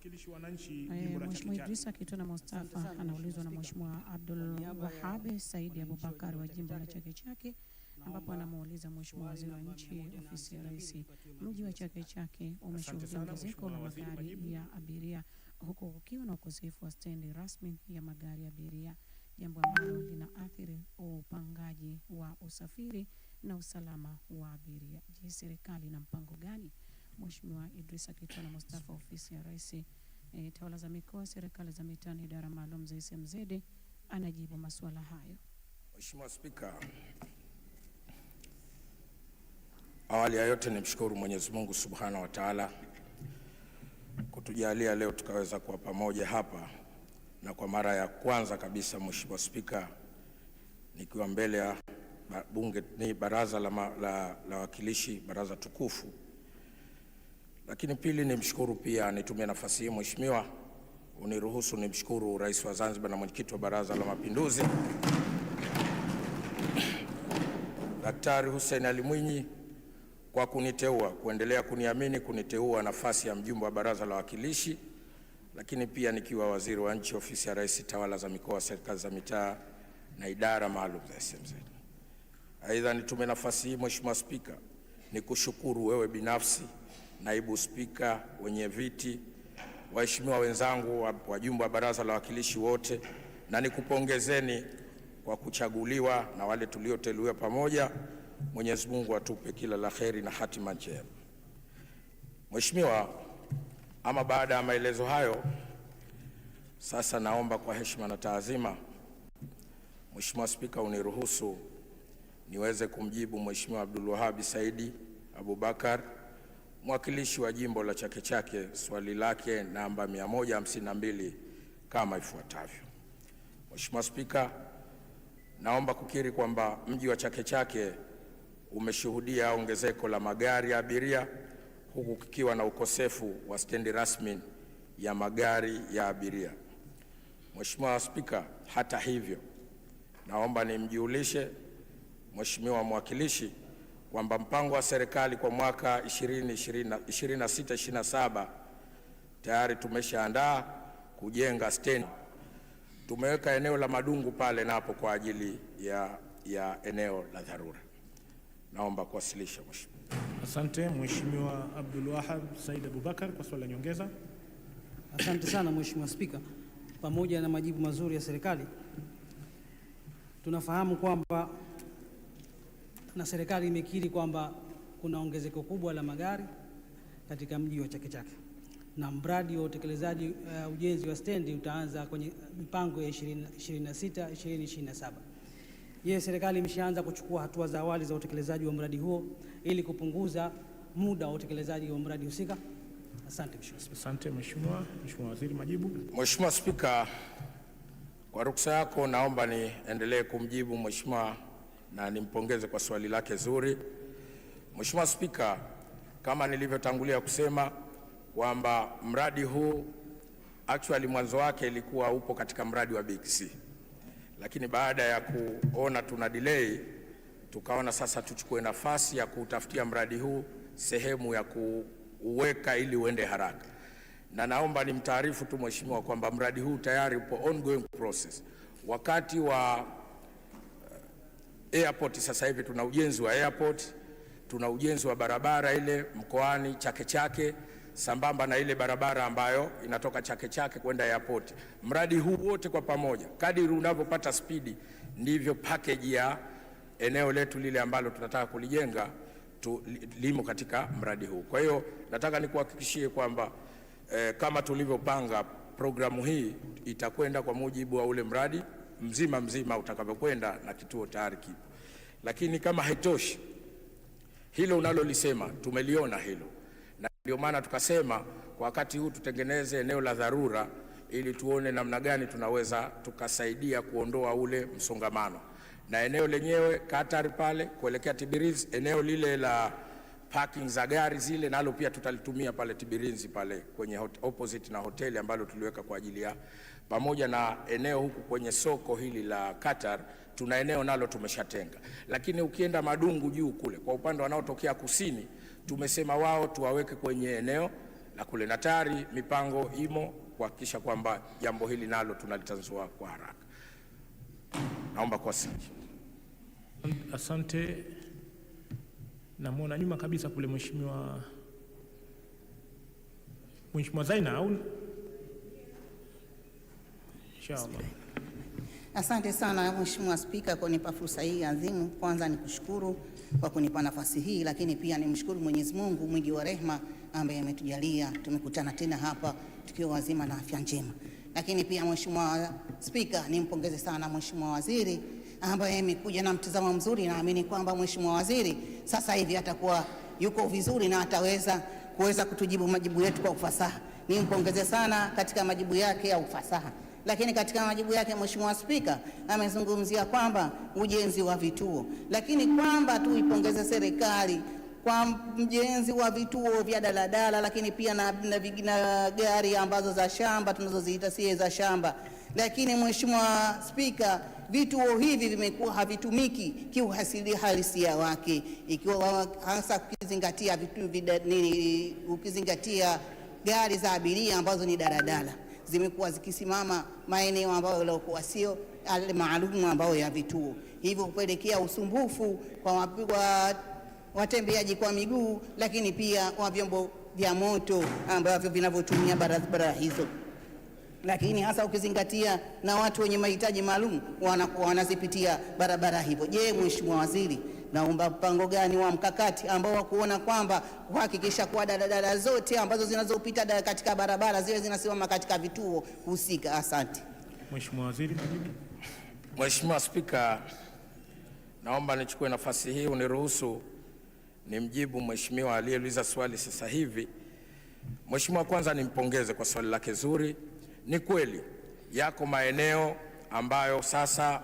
mwakilishi wananchi jimbo la Chake Chake. Idrisa Kitwana Mustafa anaulizwa na Mheshimiwa Abdul Wahab Saidi Abubakar wa jimbo la Chake Chake, ambapo anamuuliza Mheshimiwa Waziri wa Nchi Ofisi ya Rais, mji wa Chake Chake umeshuhudia ongezeko la magari ya abiria huku kukiwa na ukosefu wa stendi rasmi ya magari ya abiria, jambo ambalo linaathiri upangaji wa usafiri na usalama wa abiria. Je, serikali ina mpango gani? Mheshimiwa Idrisa Kitwana Mustafa, Ofisi ya Rais, Tawala za Mikoa, Serikali za Mitaa, Idara Maalum za SMZ, anajibu masuala hayo. Mheshimiwa Spika, awali ya yote nimshukuru Mwenyezi Mungu Subhanahu wa Ta'ala kutujalia leo tukaweza kuwa pamoja hapa, na kwa mara ya kwanza kabisa Mheshimiwa Spika, nikiwa mbele ya bunge ni baraza la wawakilishi, baraza tukufu. Lakini pili, nimshukuru pia, nitumie nafasi hii Mheshimiwa uniruhusu nimshukuru Rais wa Zanzibar na mwenyekiti wa Baraza la Mapinduzi Daktari Hussein Ali Mwinyi kwa kuniteua, kuendelea kuniamini, kuniteua nafasi ya mjumbe wa Baraza la Wawakilishi, lakini pia nikiwa Waziri wa Nchi Ofisi ya Rais, Tawala za Mikoa, Serikali za Mitaa na Idara Maalum za SMZ. Aidha, nitumie nafasi hii Mheshimiwa Spika nikushukuru wewe binafsi, Naibu Spika, wenye viti, waheshimiwa wenzangu, wajumbe wa Baraza la Wawakilishi wote, na nikupongezeni kwa kuchaguliwa na wale tulioteuliwa pamoja. Mwenyezi Mungu atupe kila la kheri na hatima njema. Mheshimiwa, ama baada ya maelezo hayo, sasa naomba kwa heshima na taadhima Mheshimiwa Spika uniruhusu niweze kumjibu Mheshimiwa Abdul Wahab Saidi Abubakar, mwakilishi wa jimbo la Chake Chake, swali lake namba 152 kama ifuatavyo. Mheshimiwa Spika, naomba kukiri kwamba mji wa Chake Chake umeshuhudia ongezeko la magari ya abiria huku kukiwa na ukosefu wa stendi rasmi ya magari ya abiria. Mheshimiwa Spika, hata hivyo, naomba nimjulishe Mheshimiwa mwakilishi kwamba mpango wa serikali kwa mwaka 2026-27 tayari tumeshaandaa kujenga stendi. Tumeweka eneo la Madungu pale napo kwa ajili ya eneo la dharura. Naomba kuwasilisha Mheshimiwa. Asante Mheshimiwa Abdul Wahab Said Abubakar kwa swali la nyongeza. Asante sana Mheshimiwa Spika, pamoja na majibu mazuri ya serikali, tunafahamu kwamba na serikali imekiri kwamba kuna ongezeko kubwa la magari katika mji wa Chake Chake, na mradi wa utekelezaji ujenzi wa stendi utaanza kwenye mipango ya 2026-2027. Je, serikali imeshaanza kuchukua hatua za awali za utekelezaji wa mradi huo ili kupunguza muda wa utekelezaji wa mradi husika? Asante Mheshimiwa. Asante Mheshimiwa. Mheshimiwa Waziri, majibu. Mheshimiwa Spika, kwa ruksa yako naomba niendelee kumjibu Mheshimiwa na nimpongeze kwa swali lake zuri. Mheshimiwa Spika, kama nilivyotangulia kusema kwamba mradi huu actually mwanzo wake ilikuwa upo katika mradi wa Big C, lakini baada ya kuona tuna delay tukaona sasa tuchukue nafasi ya kutafutia mradi huu sehemu ya kuweka ili uende haraka. Na naomba nimtaarifu tu Mheshimiwa kwamba mradi huu tayari upo ongoing process. Wakati wa airport sasa hivi tuna ujenzi wa airport, tuna ujenzi wa barabara ile mkoani Chake Chake sambamba na ile barabara ambayo inatoka Chake Chake kwenda airport. Mradi huu wote kwa pamoja, kadri unavyopata spidi ndivyo package ya eneo letu lile ambalo tunataka kulijenga limo katika mradi huu. Kwa hiyo nataka nikuhakikishie kwamba kama tulivyopanga programu hii itakwenda kwa mujibu wa ule mradi mzima utakavyokwenda, na kituo tayari kipo. Lakini kama haitoshi, hilo unalolisema tumeliona hilo, na ndio maana tukasema kwa wakati huu tutengeneze eneo la dharura ili tuone namna gani tunaweza tukasaidia kuondoa ule msongamano. Na eneo lenyewe Qatar pale kuelekea Tibirizi, eneo lile la parking za gari zile nalo pia tutalitumia pale Tibirizi pale kwenye opposite na hoteli ambalo tuliweka kwa ajili ya, pamoja na eneo huku kwenye soko hili la Qatar tuna eneo nalo tumeshatenga. Lakini ukienda Madungu juu kule kwa upande wanaotokea kusini, tumesema wao tuwaweke kwenye eneo la kule, na tayari mipango imo kuhakikisha kwamba jambo hili nalo tunalitanzua kwa haraka. Naomba kuwasilisha. Asante. Namuona nyuma kabisa kule Mheshimiwa Zaina au inshallah. Asante sana Mheshimiwa Spika kwa kunipa fursa hii adhimu. Kwanza nikushukuru kwa kunipa nafasi hii, lakini pia nimshukuru Mwenyezi Mungu mwingi wa rehema ambaye ametujalia tumekutana tena hapa tukiwa wazima na afya njema. Lakini pia Mheshimiwa Spika, nimpongeze sana Mheshimiwa Waziri ambaye amekuja na mtazamo mzuri. Naamini kwamba Mheshimiwa Waziri sasa hivi atakuwa yuko vizuri na ataweza kutujibu majibu yetu kwa ufasaha. Nimpongeze sana katika majibu yake ya ufasaha. Lakini katika majibu yake Mheshimiwa Spika amezungumzia kwamba ujenzi wa vituo, lakini kwamba tuipongeze serikali kwa ujenzi wa vituo vya daladala, lakini pia na gari ambazo za shamba tunazoziita sie za shamba. Lakini Mheshimiwa Spika, vituo hivi vimekuwa havitumiki kiuhalisia wake, ikiwa hasa ukizingatia gari za abiria ambazo ni daladala zimekuwa zikisimama maeneo ambayo yalikuwa sio maalum ambayo ya vituo, hivyo kupelekea usumbufu kwa watembeaji kwa miguu, lakini pia kwa vyombo vya moto ambavyo vinavyotumia barabara hizo. Lakini hasa ukizingatia na watu wenye mahitaji maalum wanazipitia barabara hivyo. Je, Mheshimiwa Waziri, naomba mpango gani wa mkakati ambao wa kuona kwamba kuhakikisha kwa daladala zote ambazo zinazopita katika barabara zile zinasimama katika vituo husika? Asante. Mheshimiwa Waziri, majibu. Mheshimiwa Spika, naomba nichukue nafasi hii uniruhusu nimjibu Mheshimiwa aliyeuliza swali sasa hivi. Mheshimiwa, kwanza nimpongeze kwa swali lake zuri. Ni kweli yako maeneo ambayo sasa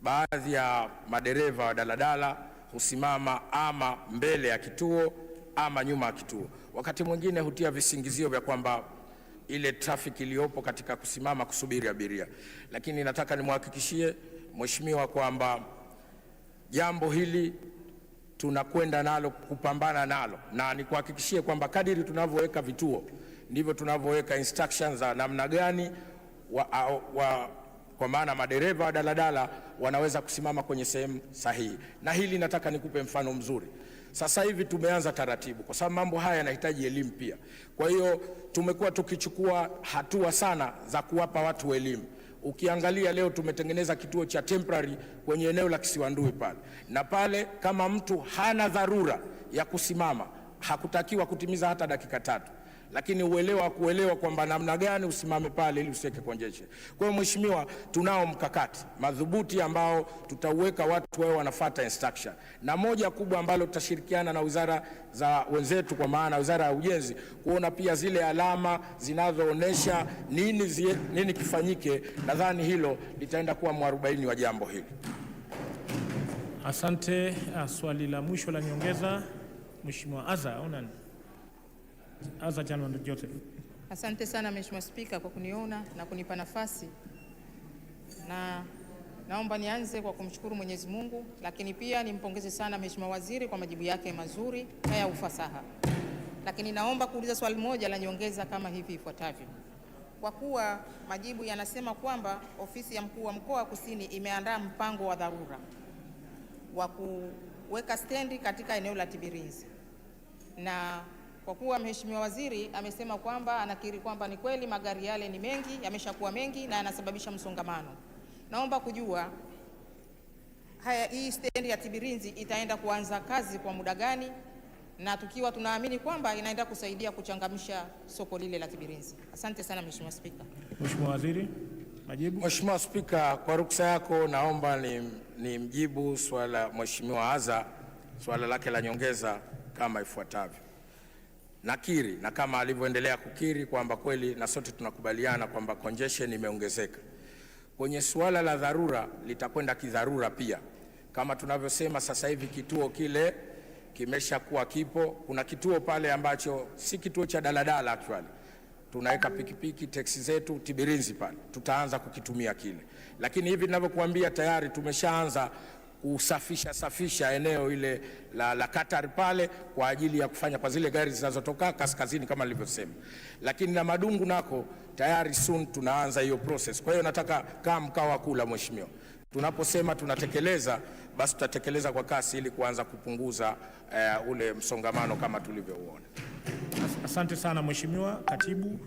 baadhi ya madereva wa daladala husimama ama mbele ya kituo ama nyuma ya kituo. Wakati mwingine hutia visingizio vya kwamba ile trafiki iliyopo katika kusimama kusubiri abiria. Lakini nataka nimhakikishie Mheshimiwa kwamba jambo hili tunakwenda nalo kupambana nalo, na nikuhakikishie kwamba kadiri tunavyoweka vituo ndivyo tunavyoweka instructions za namna gani kwa maana madereva wa daladala wanaweza kusimama kwenye sehemu sahihi. Na hili nataka nikupe mfano mzuri. Sasa hivi tumeanza taratibu, kwa sababu mambo haya yanahitaji elimu pia. Kwa hiyo tumekuwa tukichukua hatua sana za kuwapa watu elimu. Ukiangalia leo tumetengeneza kituo cha temporary kwenye eneo la Kisiwandui pale, na pale kama mtu hana dharura ya kusimama hakutakiwa kutimiza hata dakika 3, lakini kuelewa kwamba namna gani usimame pale ili usiweke congestion. Kwa hiyo Mheshimiwa, tunao mkakati madhubuti ambao tutauweka watu wao wanafuata instruction, na moja kubwa ambalo tutashirikiana na wizara za wenzetu, kwa maana Wizara ya Ujenzi, kuona pia zile alama zinazoonesha nini kifanyike. Nadhani hilo litaenda kuwa mwarobaini wa jambo hili. Asante. Swali la mwisho la nyongeza, Mheshimiwa Aza January Joseph. Asante sana Mheshimiwa Spika kwa kuniona na kunipa nafasi, na naomba nianze kwa kumshukuru Mwenyezi Mungu, lakini pia nimpongeze sana Mheshimiwa Waziri kwa majibu yake mazuri na ya ufasaha. Lakini naomba kuuliza swali moja la nyongeza kama hivi ifuatavyo. Kwa kuwa majibu yanasema kwamba ofisi ya mkuu wa mkoa wa Kusini imeandaa mpango wa dharura wa kuweka stendi katika eneo la Tibirinzi, na kwa kuwa Mheshimiwa Waziri amesema kwamba anakiri kwamba ni kweli magari yale ni mengi, yameshakuwa mengi na yanasababisha msongamano, naomba kujua hii stendi ya Tibirinzi itaenda kuanza kazi kwa muda gani, na tukiwa tunaamini kwamba inaenda kusaidia kuchangamsha soko lile la Tibirinzi. Asante sana Mheshimiwa Spika. Mheshimiwa Waziri, majibu. Mheshimiwa Spika, kwa ruksa yako naomba ni mjibu swala Mheshimiwa Aza swala lake la nyongeza kama ifuatavyo. Nakiri, na kama alivyoendelea kukiri, kwamba kweli na sote tunakubaliana kwamba congestion imeongezeka. Kwenye suala la dharura litakwenda kidharura pia. Kama tunavyosema sasa hivi kituo kile kimeshakuwa kipo. Kuna kituo pale ambacho si kituo cha daladala actually. Tunaweka pikipiki teksi zetu Tibirinzi pale. Tutaanza kukitumia kile. Lakini hivi ninavyokuambia tayari tumeshaanza kusafisha eneo ile la Qatar pale kwa ajili ya kufanya kwa zile gari zinazotoka kaskazini kama nilivyosema. Lakini na Madungu nako tayari soon tunaanza hiyo process. Kwa hiyo nataka kama mkao wa kula, mheshimiwa, tunaposema tunatekeleza, basi tutatekeleza kwa kasi ili kuanza kupunguza ule msongamano kama tulivyouona. Asante sana mheshimiwa katibu.